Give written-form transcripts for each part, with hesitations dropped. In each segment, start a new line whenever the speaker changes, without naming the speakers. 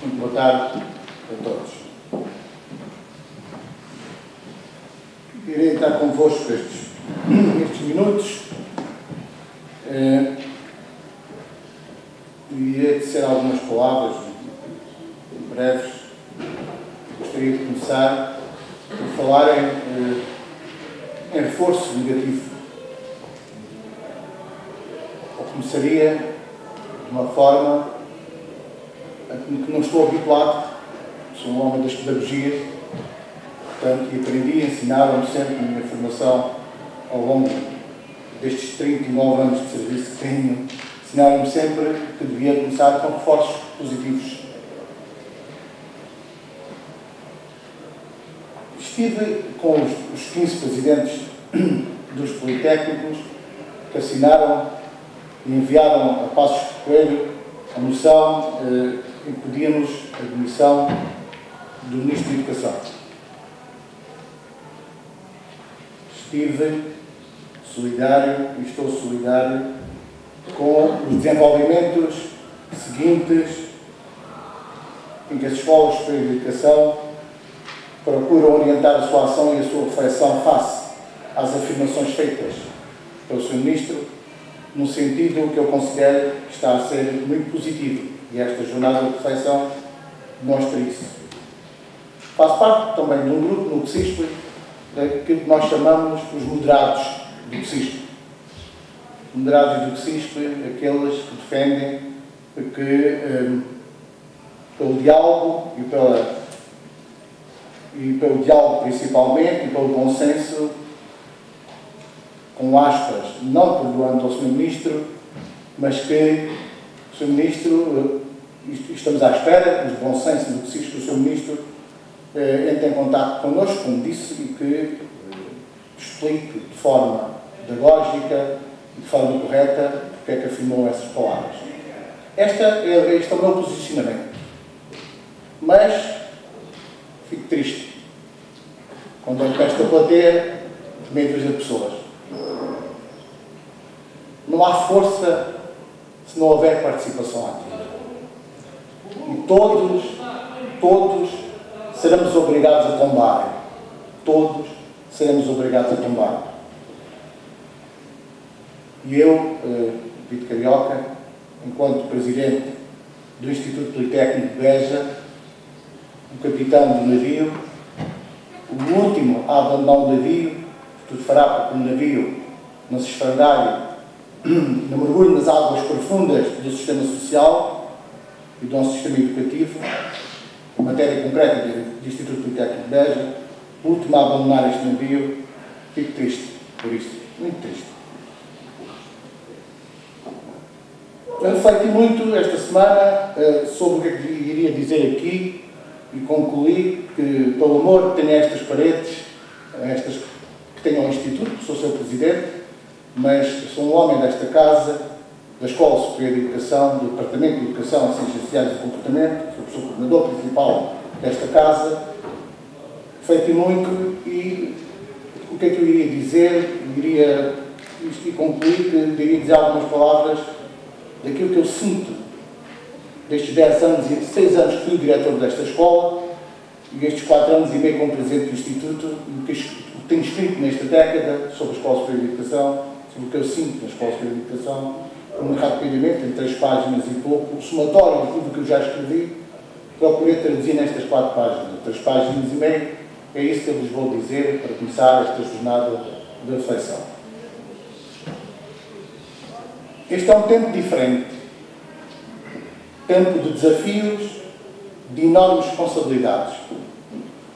Muito boa tarde a todos. Irei estar convosco estes minutos e irei dizer algumas palavras breves. Gostaria de começar por falar em reforço negativo. Eu começaria de uma forma a que não estou habituado. Sou um homem das pedagogias, portanto, e aprendi, ensinaram-me sempre na minha formação ao longo destes 39 anos de serviço que tenho, ensinaram-me sempre que devia começar com reforços positivos. Estive com os 15 presidentes dos Politécnicos que assinaram e enviaram a Passos Coelho a moção em que pedíamos a demissão do Ministro da Educação. Estive solidário e estou solidário com os desenvolvimentos seguintes em que as escolas superiores de educação procuram orientar a sua ação e a sua reflexão face às afirmações feitas pelo Sr. Ministro, no sentido que eu considero que está a ser muito positivo, e esta jornada de reflexão demonstra isso. Faço parte também de um grupo no CSISP que nós chamamos os moderados do CSISP. Moderados do CSISP, aqueles que defendem que pelo diálogo e pelo diálogo principalmente, e pelo consenso, com aspas, não perdoando ao Sr. Ministro, mas que o Sr. Ministro, estamos à espera, do bom senso do que se diz que o Sr. Ministro entre em contato connosco, como disse, e que explique de forma pedagógica e de forma correta porque é que afirmou essas palavras. Este é o meu posicionamento. Mas fico triste quando olho para esta plateia meio de pessoas. Não há força se não houver participação ativa. E todos seremos obrigados a tombar. Todos seremos obrigados a tombar. E eu, Vitor Carioca, enquanto presidente do Instituto Politécnico de Beja, o capitão do navio, o último a abandonar o navio, tudo fará para que o navio não se esfandalhe, não mergulhe nas águas profundas do sistema social e do nosso sistema educativo, em matéria concreta do Instituto Politécnico de Beja, o último a abandonar este navio. Fico triste por isso, muito triste. Eu refleti muito esta semana sobre o que é que iria dizer aqui e concluí que, pelo amor que tenho a estas paredes, estas que tenho ao Instituto, sou seu presidente, mas sou um homem desta casa, da Escola Superior de Educação, do Departamento de Educação, Ciências Sociais e Comportamento, sou o professor coordenador principal desta casa. Refleti muito e o que é que eu iria dizer? E concluí que iria dizer algumas palavras daquilo que eu sinto destes 10 anos e 6 anos que fui o diretor desta escola e estes 4 anos e meio como presidente do Instituto, o que tenho escrito nesta década sobre a Escola Superior de Educação, sobre o que eu sinto na Escola Superior de Educação, muito rapidamente, em 3 páginas e pouco, o somatório de tudo o que eu já escrevi, procurei traduzir nestas 4 páginas, 3 páginas e meio. É isso que eu vos vou dizer para começar esta jornada de reflexão. Este é um tempo diferente. Tempo de desafios, de enormes responsabilidades.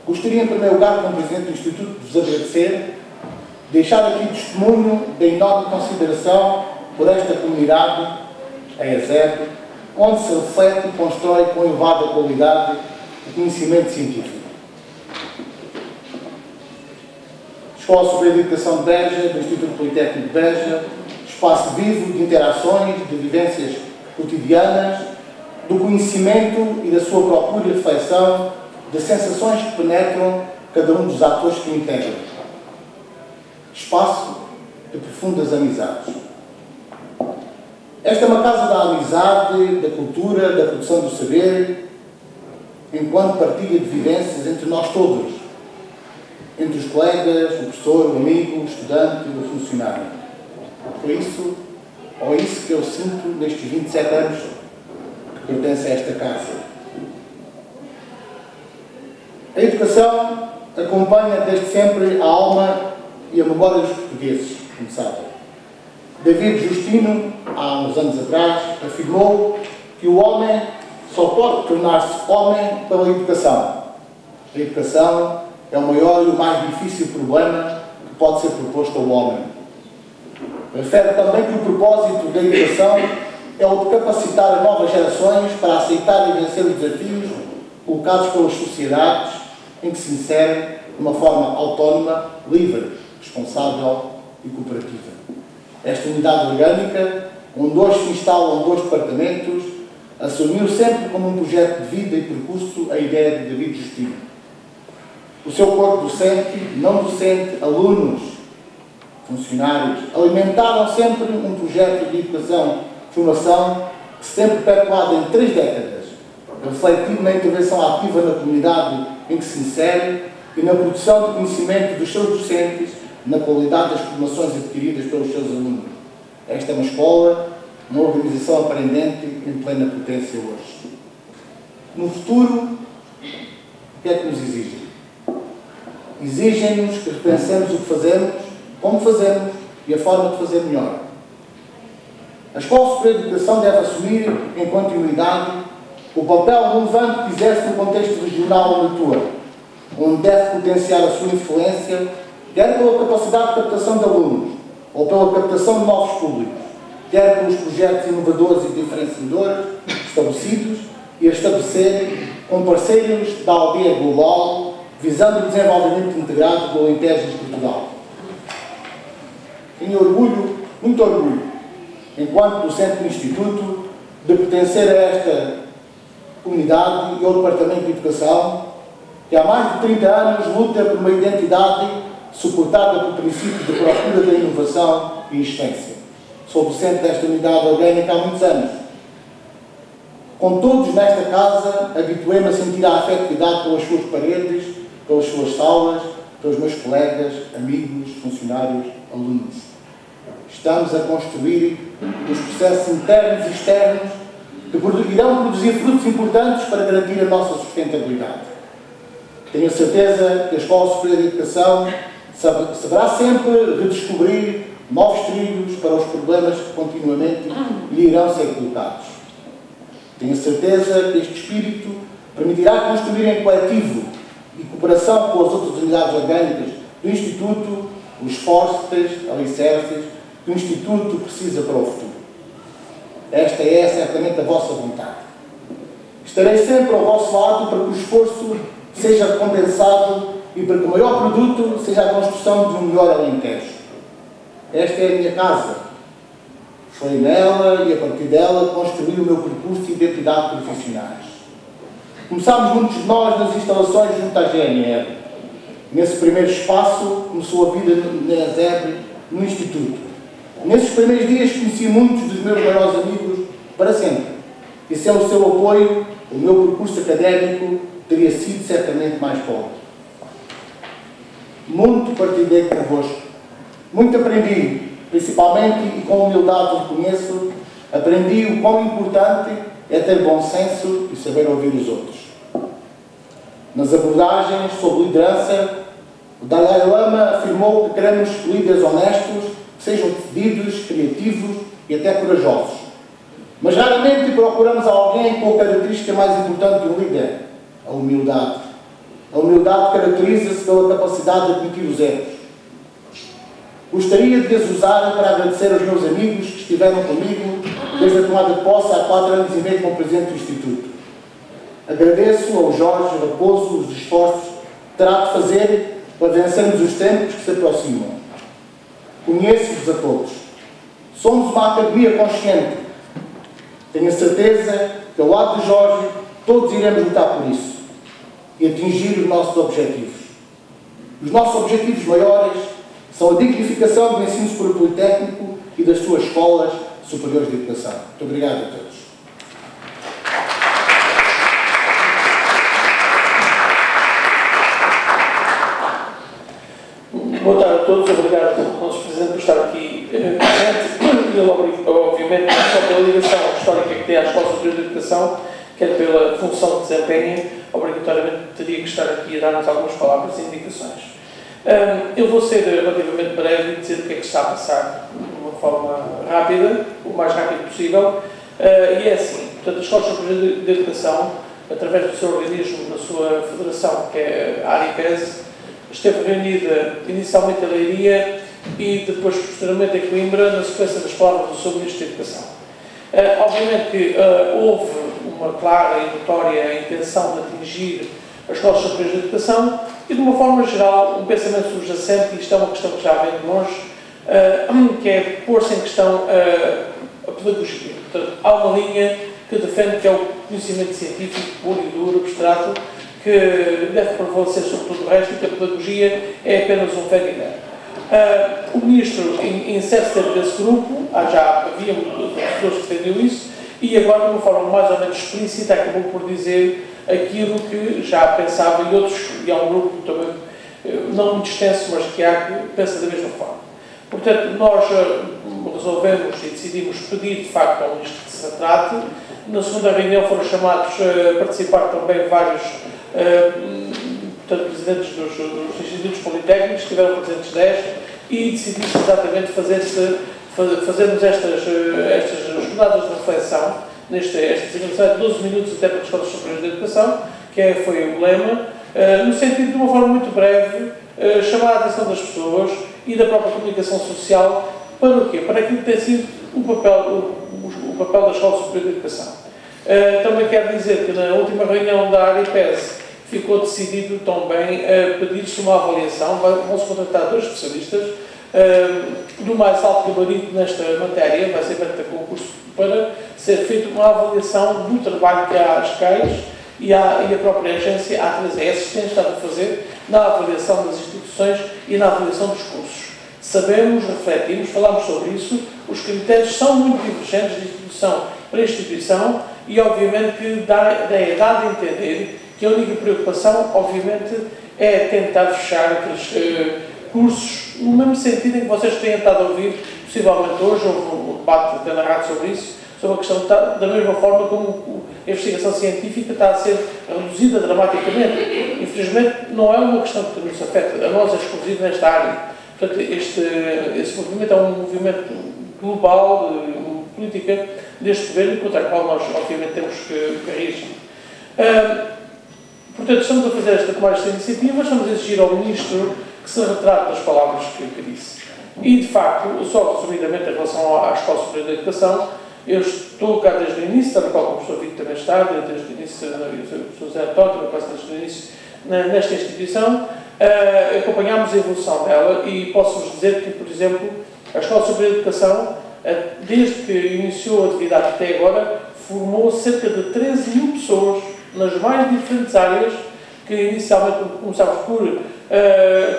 Gostaria, em primeiro lugar, como Presidente do Instituto, de vos agradecer, deixar aqui testemunho da enorme consideração por esta comunidade, a ESEB, onde se reflete e constrói com elevada qualidade o conhecimento científico. Escola Superior de Educação de Beja, do Instituto Politécnico de Beja, espaço vivo de interações, de vivências cotidianas, do conhecimento e da sua procura e reflexão, de sensações que penetram cada um dos atores que o integram. Espaço de profundas amizades. Esta é uma casa da amizade, da cultura, da produção do saber, enquanto partilha de vivências entre nós todos, entre os colegas, o professor, o amigo, o estudante e o funcionário. Foi isso, ou isso que eu sinto nestes 27 anos que pertence a esta casa. A educação acompanha desde sempre a alma e a memória dos portugueses, como sabem. David Justino, há uns anos atrás, afirmou que o homem só pode tornar-se homem pela educação. A educação é o maior e o mais difícil problema que pode ser proposto ao homem. Refere também que o propósito da educação é o de capacitar as novas gerações para aceitar e vencer os desafios colocados pelas sociedades em que se inserem de uma forma autónoma, livre, responsável e cooperativa. Esta unidade orgânica, onde hoje se instalam 2 departamentos, assumiu sempre como um projeto de vida e percurso a ideia de David Justino. O seu corpo docente, não docente, alunos, funcionários, alimentaram sempre um projeto de educação e formação que se tem perpetuado em 3 décadas, refletido na intervenção ativa na comunidade em que se insere e na produção de conhecimento dos seus docentes, na qualidade das formações adquiridas pelos seus alunos. Esta é uma escola, uma organização aprendente em plena potência hoje. No futuro, o que é que nos exige? Exigem-nos que repensemos o que fazemos, como fazemos e a forma de fazer melhor. A Escola Superior de Educação deve assumir, em continuidade, o papel relevante que exerce no contexto regional onde atua, onde deve potenciar a sua influência, quer pela capacidade de captação de alunos, ou pela captação de novos públicos, quer pelos projetos inovadores e diferenciadores estabelecidos e a estabelecerem com parceiros da aldeia global, visando o desenvolvimento integrado do Alentejo de Portugal. Tenho orgulho, muito orgulho, enquanto docente do Instituto, de pertencer a esta comunidade e ao Departamento de Educação, que há mais de 30 anos luta por uma identidade suportada pelo princípio de procura da inovação e existência. Sou docente desta unidade orgânica há muitos anos. Com todos nesta casa, habituei-me a sentir a afetividade pelas suas paredes, pelas suas salas, pelos meus colegas, amigos, funcionários, alunos. Estamos a construir os processos internos e externos que irão produzir frutos importantes para garantir a nossa sustentabilidade. Tenho a certeza que a Escola Superior de Educação saberá sempre redescobrir novos trilhos para os problemas que continuamente lhe irão ser colocados. Tenho a certeza que este espírito permitirá construir em coletivo e cooperação com as outras unidades orgânicas do Instituto os esforços, alicerces que o Instituto precisa para o futuro. Esta é certamente a vossa vontade. Estarei sempre ao vosso lado para que o esforço seja recompensado e para que o maior produto seja a construção de um melhor Alentejo. Esta é a minha casa. Foi nela e a partir dela que construí o meu percurso e identidade profissionais. Começámos muitos de nós nas instalações junto à GNR. Nesse primeiro espaço começou a vida na ESEB, no Instituto. Nesses primeiros dias conheci muitos dos meus maiores amigos para sempre. E sem o seu apoio, o meu percurso académico teria sido certamente mais pobre. Muito partilhei convosco. Muito aprendi, principalmente e com humildade reconheço, aprendi o quão importante é ter bom senso e saber ouvir os outros. Nas abordagens sobre liderança, o Dalai Lama afirmou que queremos líderes honestos, que sejam decididos, criativos e até corajosos. Mas raramente procuramos alguém com a característica mais importante de um líder, a humildade. A humildade caracteriza-se pela capacidade de admitir os erros. Gostaria de as usar para agradecer aos meus amigos que estiveram comigo desde a tomada de posse há 4 anos e meio como Presidente do Instituto. Agradeço ao Jorge Raposo os esforços que terá de fazer para vencermos os tempos que se aproximam. Conheço-vos a todos. Somos uma academia consciente. Tenho a certeza que, ao lado de Jorge, todos iremos lutar por isso e atingir os nossos objetivos. Os nossos objetivos maiores são a dignificação do ensino superior politécnico e das suas escolas superiores de educação. Muito obrigado a todos.
Boa tarde a todos, obrigado ao nosso Presidente por estar aqui presente. Ele, obviamente, não só pela ligação histórica que tem à Escola Superior de Educação, quer pela função que desempenha, obrigatoriamente teria que estar aqui a dar-nos algumas palavras e indicações. Eu vou ser relativamente breve e dizer o que é que está a passar de uma forma rápida, o mais rápido possível. E é assim, portanto, a Escola Superior de Educação, através do seu organismo, da sua federação, que é a ARIPES, esteve reunida inicialmente em Leiria e depois, posteriormente, em Coimbra, na sequência das palavras do seu Ministro da Educação. Obviamente que houve uma clara e notória intenção de atingir as escolas superiores de educação e, de uma forma geral, um pensamento subjacente, e isto é uma questão que já vem de longe, que é pôr-se em questão a pedagogia. Portanto, há uma linha que defende que é o conhecimento científico puro e duro, abstrato, que deve prevalecer sobre tudo o resto e que a pedagogia é apenas um veguilhão. O Ministro insere-se dentro desse grupo, já havia pessoas que defendiam isso, e agora, de uma forma mais ou menos explícita, acabou por dizer aquilo que já pensava, e outros, e há um grupo também, não muito extenso, mas que há, que pensa da mesma forma. Portanto, nós resolvemos e decidimos pedir, de facto, ao Ministro que se retrate. Na segunda reunião foram chamados a participar também vários portanto, presidentes dos institutos politécnicos, tiveram presentes 10, e decidimos exatamente fazermos estas jornadas de reflexão, esta significação de 12 minutos até para as escolas superiores de educação, que foi o lema, no sentido de uma forma muito breve, chamar a atenção das pessoas e da própria comunicação social para o quê? Para aquilo que tem sido o papel da Escola Superior de Educação. Também quero dizer que na última reunião da ARIPES ficou decidido também pedir-se uma avaliação, vão-se contratar 2 especialistas do mais alto gabarito nesta matéria, vai ser feito a concurso para ser feita uma avaliação do trabalho que a ASCAIS e a própria agência, a A3ES, têm estado a fazer na avaliação das instituições e na avaliação dos cursos. Sabemos, refletimos, falamos sobre isso, os critérios são muito divergentes de instituição para instituição e, obviamente, que é dado a entender que a única preocupação, obviamente, é tentar fechar aqueles cursos no mesmo sentido em que vocês têm estado a ouvir, possivelmente hoje, houve um debate até na rádio sobre isso, sobre a questão da mesma forma como a investigação científica está a ser reduzida dramaticamente. Infelizmente, não é uma questão que nos afeta, a nós é exclusivo nesta área. Portanto, esse movimento é um movimento global, de política deste governo, contra o qual nós, obviamente, temos que reagir. Portanto, estamos a fazer esta iniciativa, estamos a exigir ao Ministro que se retrate das palavras que disse. E, de facto, só resumidamente em relação à Escola Superior de Educação, eu estou cá desde o início, tal qual o professor Vitor também está, desde o início, o professor Zé António também quase desde o início, nesta instituição, acompanhámos a evolução dela e posso-vos dizer que, por exemplo, a Escola Superior de Educação, desde que iniciou a atividade até agora, formou cerca de 13 mil pessoas nas mais diferentes áreas, que inicialmente começámos por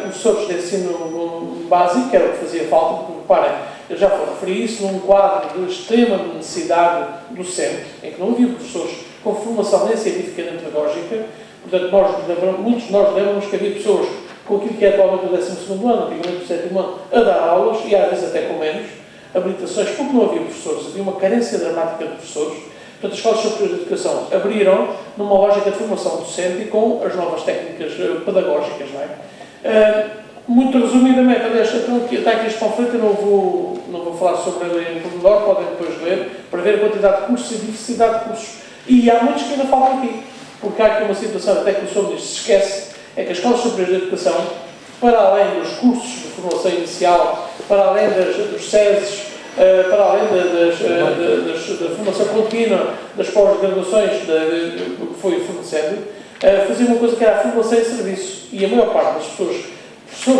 professores de ensino básico, que era o que fazia falta, porque, reparem, eu já referi isso num quadro de extrema necessidade docente, em que não havia professores com formação nem científica nem pedagógica. Portanto, muitos de nós lembramos que havia pessoas com aquilo que é atualmente o 12º ano, antigamente o 7º ano, a dar aulas, e às vezes até com menos habilitações, porque não havia professores, havia uma carência dramática de professores. Portanto, as escolas superiores de educação abriram numa lógica de formação docente e com as novas técnicas pedagógicas, não é? Muito resumidamente, aliás, está aqui este conflito, eu não vou falar sobre ele em pormenor, podem depois ler, para ver a quantidade de cursos e a diversidade de cursos. E há muitos que ainda faltam aqui, porque há aqui uma situação, até que o Sr. Ministro se esquece, é que as escolas superiores de educação, para além dos cursos de formação inicial, para além dos SESs, para além da formação contínua, das pós-graduações que foi fornecendo, fazia uma coisa que era a formação em serviço. E a maior parte das professores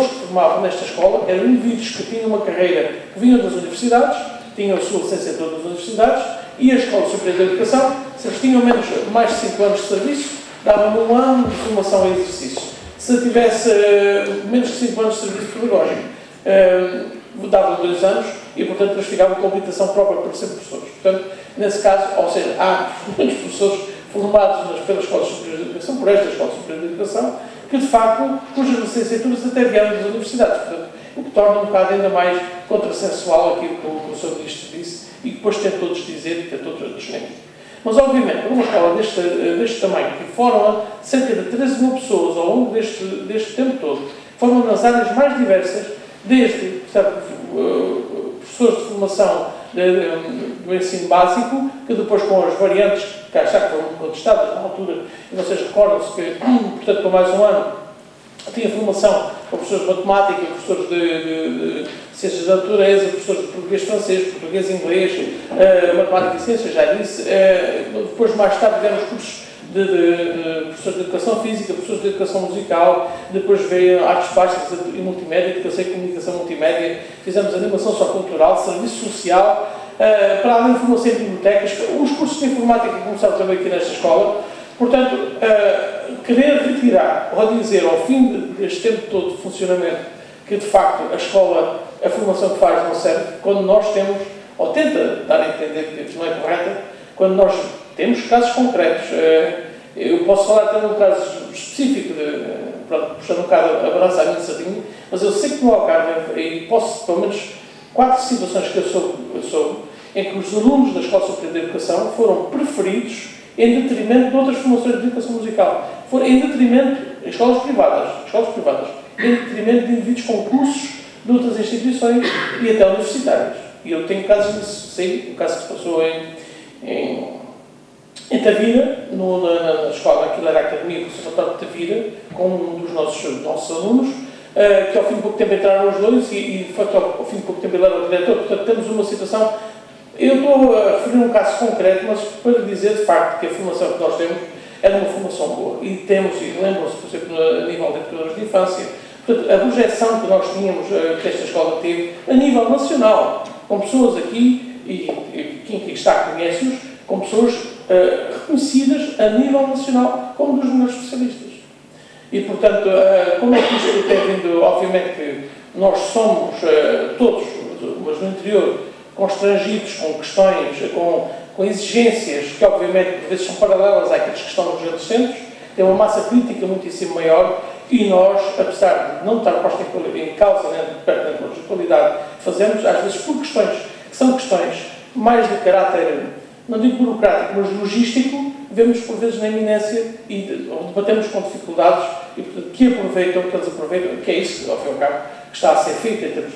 que formavam nesta escola eram indivíduos que tinham uma carreira que vinham das universidades, tinham a sua licenciatura das universidades, e a Escola Superior de Educação, se eles tinham mais de 5 anos de serviço, davam 1 ano de formação em exercício. Se tivesse menos de 5 anos de serviço pedagógico, davam 2 anos e, portanto, eles ficavam com habilitação própria para ser professores. Portanto, nesse caso, ou seja, há muitos professores formados pelas Escolas Superiores de Educação, por esta Escola Superior de Educação, que de facto, cujas licenciaturas até vieram das universidades. Portanto, o que torna um bocado ainda mais contrassensual aquilo que o Sr. Ministro disse e que depois tentou desdizer e tentou desmentir. Mas, obviamente, para uma escola deste tamanho, que forma cerca de 13 mil pessoas ao longo deste tempo todo, formam nas áreas mais diversas, desde, portanto, professores de formação do ensino básico, que depois com as variantes que acharam que foram contestadas na altura, e vocês recordam-se que, portanto, com mais um ano, tinha formação para professores de matemática, professores de ciências da natureza, professores de português francês, português inglês, matemática e ciências, já disse. Depois, mais tarde, vieram os cursos de professores de educação física, professores de educação musical, depois veio artes plásticas e multimédia, educação e comunicação multimédia, fizemos animação sociocultural, serviço social, para além de formação em bibliotecas, os cursos de informática que começaram também aqui nesta escola. Portanto, querer retirar, ou dizer ao fim deste tempo todo de funcionamento, que de facto a escola, a formação que faz não serve, quando nós temos, ou tenta dar a entender que isso não é correta, quando nós temos casos concretos. Eu posso falar até num caso específico, puxando um bocado a balança à minha sardinha, mas eu sei que no Algarve, e posso, pelo menos, 4 situações que eu soube, em que os alunos da Escola Superior de Educação foram preferidos em detrimento de outras formações de educação musical. Em detrimento, em escolas privadas, em detrimento de indivíduos com cursos de outras instituições e até universitárias. E eu tenho casos disso. Sei o caso que se passou em Tavira, na escola, aquilo era a Academia do Conservatório de Tavira, com um dos nossos alunos, que ao fim de pouco tempo entraram os dois e de facto, ao fim de pouco tempo ele era o diretor. Portanto, temos uma situação. Eu estou a referir um caso concreto, mas para dizer de facto que a formação que nós temos é uma formação boa. E temos, e lembram-se, por exemplo, a nível de educadores de infância, portanto, a projeção que nós tínhamos, que esta escola teve, a nível nacional, com pessoas aqui, e quem aqui está conhece-os, com pessoas reconhecidas a nível nacional como dos melhores especialistas. E, portanto, como é que isto tem vindo, obviamente que nós somos todos, mas no interior, constrangidos com questões, com exigências que, obviamente, por vezes são paralelas àqueles que estão nos grandes centros, tem uma massa crítica muitíssimo maior e nós, apesar de não estar posto em causa, nem de perto nem de longe de qualidade, fazemos, às vezes, por questões que são questões mais de caráter, não digo burocrático, mas logístico, vemos por vezes na iminência e debatemos com dificuldades e, portanto, que eles aproveitam, que é isso, ao fim e ao cabo, que está a ser feito em termos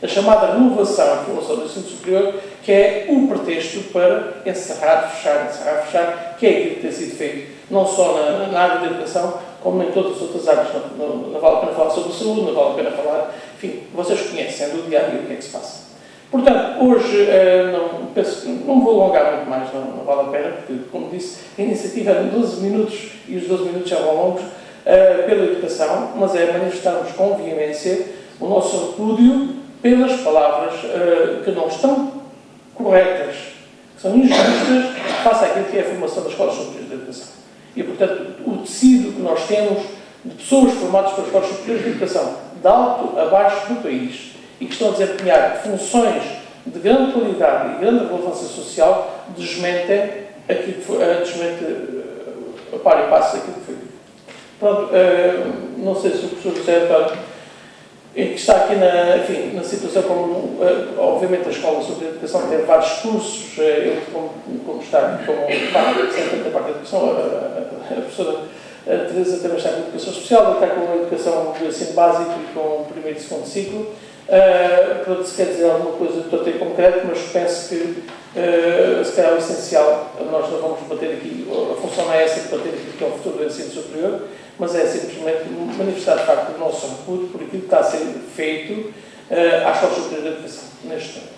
da chamada renovação e formação do ensino superior, que é um pretexto para encerrar, fechar, que é aquilo que tem sido feito, não só na área da educação, como em todas as outras áreas. Não vale a pena falar sobre a saúde, não vale a pena falar, enfim, vocês conhecem do dia a dia o que é que se passa. Portanto, hoje, não vou alongar muito mais, não vale a pena, porque, como disse, a iniciativa era 12 minutos e os 12 minutos já vão longos pela educação, mas é manifestarmos com veemência o nosso repúdio pelas palavras que não estão corretas, que são injustas, face àquilo que é a formação das escolas superiores de educação. E, portanto, o tecido que nós temos de pessoas formadas pelas escolas superiores de educação, de alto a baixo do país, e que estão a desempenhar funções de grande qualidade e grande relevância social, desmentem aquilo que foi, a par e passo aquilo que foi dito. Pronto, não sei se o professor José António, que está aqui na situação como, obviamente, a Escola Superior de Educação tem vários cursos, eu como está aqui como representante da parte da educação, a professora Teresa também está com a educação especial, está com a educação do ensino básico e com o primeiro e segundo ciclo. Pronto, se quer dizer alguma coisa de em concreto, mas penso que se calhar o essencial, nós não vamos debater aqui, a função não é essa de debater aqui que é o futuro do ensino superior, mas é simplesmente manifestar de facto o nosso repúdio por aquilo que está a ser feito à Escola Superior de Educação, neste ano.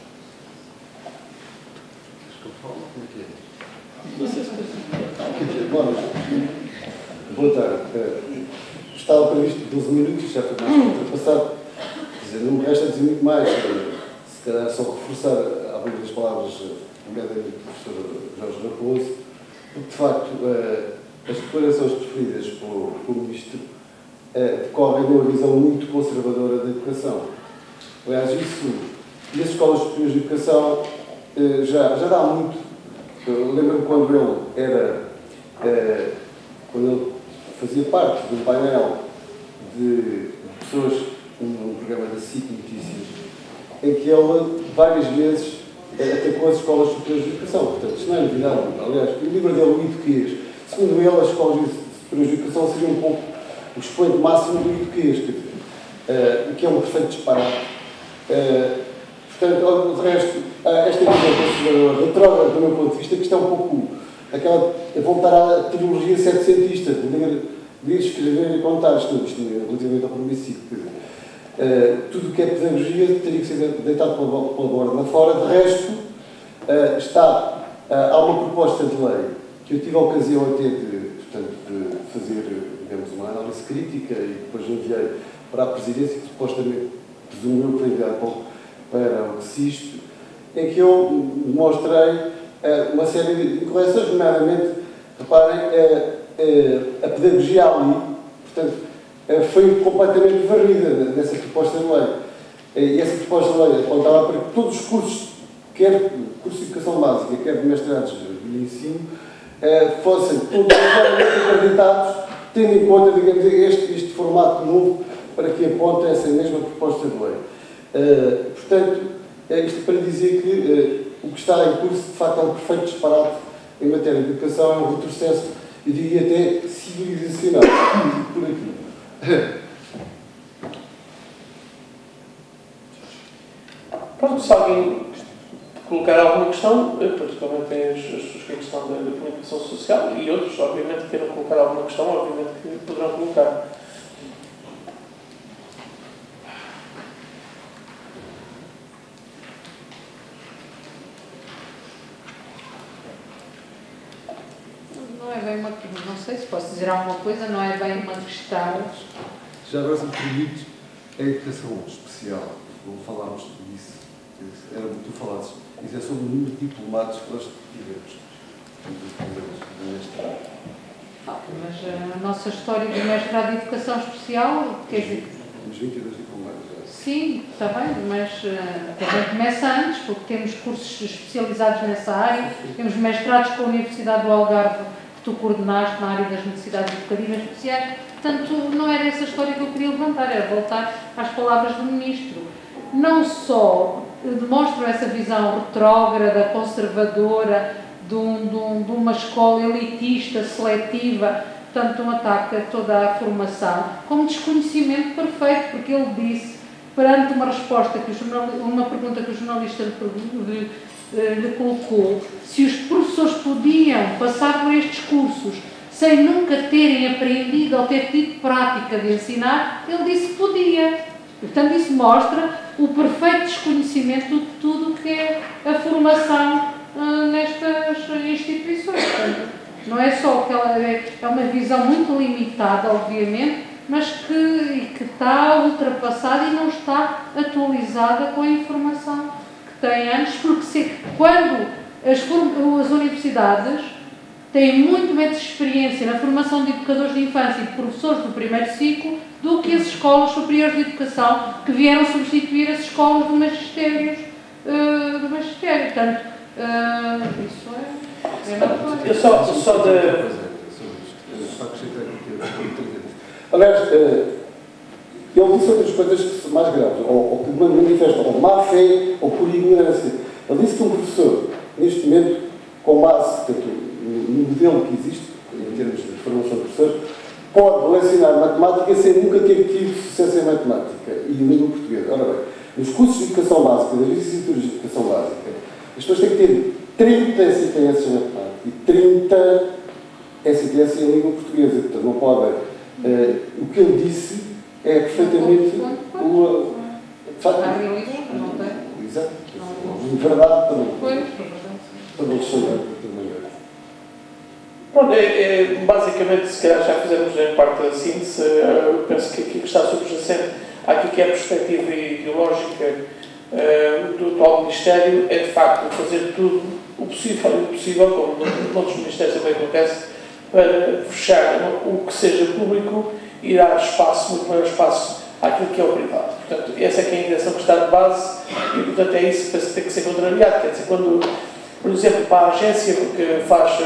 Boa tarde. Estava previsto 12 minutos, já foi mais ultrapassado. Não me resta dizer muito mais, se calhar só reforçar algumas das palavras, nomeadamente do professor Jorge Raposo, porque de facto as declarações preferidas pelo Ministro decorrem de uma visão muito conservadora da educação. Aliás, isso, nas escolas superiores de educação, já dá muito. Lembro-me quando ele fazia parte de um painel de pessoas, um programa da SIC Notícias, em que ele, várias vezes, atacou as escolas superiores de educação. Portanto, isto não é novidade. Aliás, o livro dele, o Idoquês, segundo ele, as escolas superiores de educação seriam um pouco o expoente máximo do Idoquês, o que é um perfeito disparate. Portanto, de resto, esta visão retrógrada, do meu ponto de vista, que está um pouco aquela voltar à teologia setecentista, de ler, escrever e contar, isto relativamente ao primeiro ciclo. Tudo o que é pedagogia teria que ser deitado pela borda fora. De resto, há uma proposta de lei que eu tive a ocasião até de fazer, digamos, uma análise crítica e depois enviei para a Presidência, que supostamente, presumo eu, que foi enviado para o CISP, em que eu mostrei uma série de incorreções, nomeadamente, reparem, a pedagogia ali, portanto, foi completamente varrida nessa proposta de lei. E essa proposta de lei apontava para que todos os cursos, quer curso de educação básica, quer de mestrados de ensino, fossem todos acreditados, tendo em conta, digamos, este formato novo para que aponte essa mesma proposta de lei. Portanto, isto para dizer que o que está em curso, de facto, é um perfeito disparate em matéria de educação, é um retrocesso, eu diria até civilizacional, por aqui.
Pronto, se alguém colocar alguma questão, particularmente as pessoas que estão da comunicação social e outros, obviamente, que queiram colocar alguma questão, obviamente que poderão colocar.
Não sei se posso dizer alguma coisa, não é bem uma questão.
Já agora, se me permites, a educação especial, não falámos disso, era muito tu falasses, isso é sobre o número de diplomados que nós tivemos.
Mas a nossa história do mestrado de educação especial, quer dizer...
Uns 22 diplomados, já.
Sim, está bem, mas também começa antes, porque temos cursos especializados nessa área, temos mestrados com a Universidade do Algarve, que tu coordenaste na área das necessidades educativas especiais. Portanto, não era essa história que eu queria levantar, era voltar às palavras do Ministro. Não só demonstram essa visão retrógrada, conservadora, de uma escola elitista, seletiva, portanto, um ataque a toda a formação, como desconhecimento perfeito, porque ele disse, perante uma resposta, uma pergunta que o jornalista lhe colocou, se os professores podiam passar por estes cursos sem nunca terem aprendido ou ter tido prática de ensinar, ele disse que podia. Portanto, isso mostra o perfeito desconhecimento de tudo o que é a formação nestas instituições. Portanto, não é só que ela é uma visão muito limitada, obviamente, mas que está ultrapassada e não está atualizada com a informação que tem antes, porque quando as universidades têm muito menos experiência na formação de educadores de infância e de professores do primeiro ciclo do que as escolas superiores de educação que vieram substituir as escolas do magistério. Portanto, isso é
eu só de...
Aliás, ele disse outras coisas que são mais graves, ou que manifestam ou má fé ou por ignorância. Ele disse que um professor, neste momento, com base, portanto, no modelo que existe, em termos de formação de professores, pode lecionar matemática sem nunca ter tido sucesso em matemática e em língua portuguesa. Ora bem, nos cursos de educação básica, das licenciaturas de educação básica, as pessoas têm que ter 30 STS em matemática e 30 STS em língua portuguesa. Portanto, não podem. O que ele disse é perfeitamente o. Exato. Verdade também. Para não chamar de maneira.
Pronto, basicamente, se calhar já fizemos em parte da síntese, eu penso que aqui que está subjacente àquilo que é a perspectiva ideológica do atual Ministério é, de facto, fazer tudo o possível e o impossível, como noutros ministérios também acontece, para fechar o que seja público e dar espaço, muito maior espaço àquilo que é o privado. Portanto, essa é que é a intenção que está de base e, portanto, é isso que tem que ser contrariado. Quer dizer, quando, por exemplo, para a agência que faz,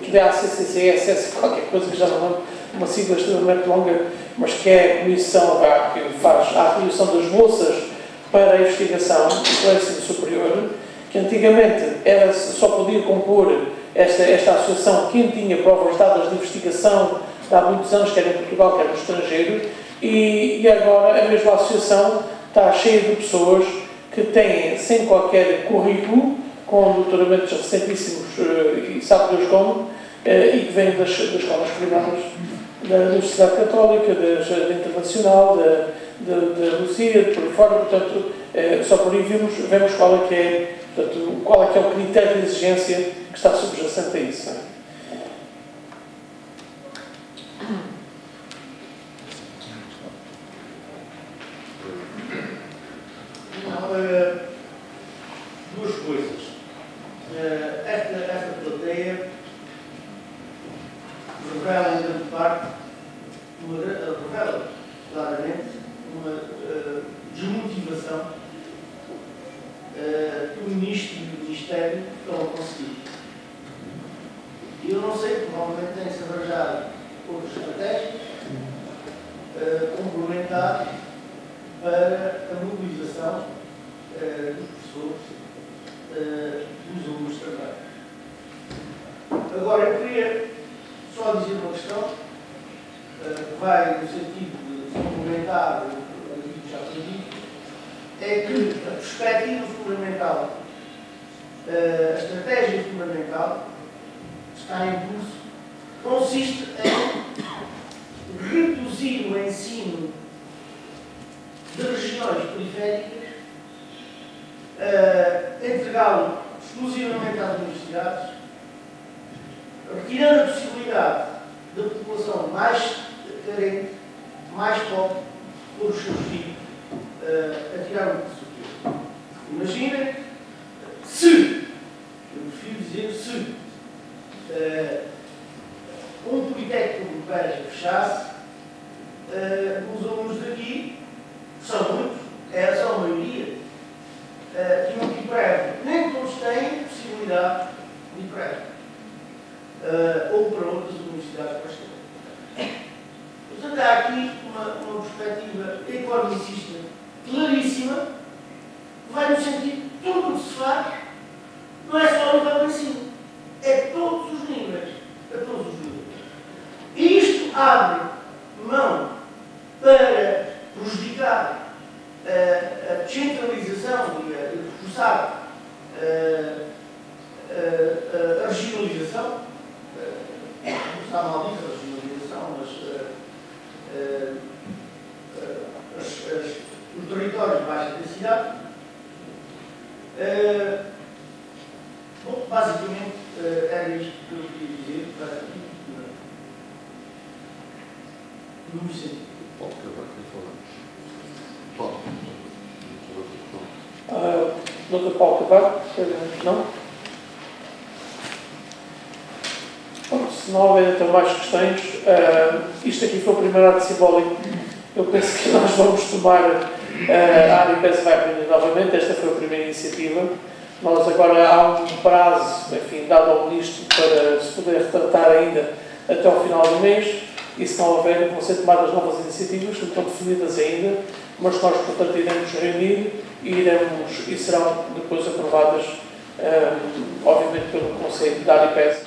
aquilo é a CCCSS, qualquer coisa que já não lembro, uma sigla extremamente longa, mas que é a comissão que faz a avaliação das bolsas para a investigação do ensino superior, que antigamente só podia compor esta associação quem tinha provas dadas de investigação de há muitos anos, quer em Portugal, quer no estrangeiro, e agora a mesma associação está cheia de pessoas que têm, sem qualquer currículo, com doutoramentos recentíssimos e sabe Deus como, e que vêm das escolas privadas, da Universidade Católica, da Internacional, da Lucia, por aí fora, portanto, só por aí vemos qual é que é o critério de exigência que está subjacente a isso. Não é?
Duas coisas. Esta plateia revela, em grande parte, revela claramente uma desmotivação que o Ministro e o Ministério estão a conseguir. E eu não sei, provavelmente tem-se arranjado outras estratégias complementares para a mobilização dos professores, dos alunos também. Agora, eu queria só dizer uma questão que vai no sentido de complementar o que já foi dito, é que a perspectiva fundamental, a estratégia fundamental está em curso, consiste em reduzir o ensino de regiões periféricas, entregá-lo exclusivamente às universidades, retirando a possibilidade da população mais carente, mais pobre, por os seus filhos, a tirar o curso superior. Imaginem se, eu prefiro dizer se, um politécnico de Beja fechasse, os alunos daqui, que são muitos, são a maioria, tinham que ir para Évora. Nem todos têm possibilidade de ir para Évora. Ou para outras universidades para estudar. Portanto, há aqui uma perspectiva economicista claríssima, que vai no sentido de tudo o que se faz, não é só o nível de ensino, é todos os níveis. A todos os níveis. E isto abre mão para prejudicar a descentralização e a reforçar a regionalização, está mal dito a regionalização, mas os territórios de baixa densidade. Bom, basicamente era isto que eu queria dizer para no sentido.
Paulo Carvalho, Paulo.
Dr. Paulo Carvalho, não? Bom, se não houver então mais questões, isto aqui foi o primeiro ato simbólico. Eu penso que nós vamos tomar a ARIPES vai reunir novamente. Esta foi a primeira iniciativa. Nós agora há um prazo, enfim, dado ao Ministro para se poder retratar ainda até ao final do mês, e se não houver, vão ser tomadas novas iniciativas, que não estão definidas ainda, mas nós, portanto, iremos reunir e serão depois aprovadas, obviamente, pelo Conselho da ARIPES.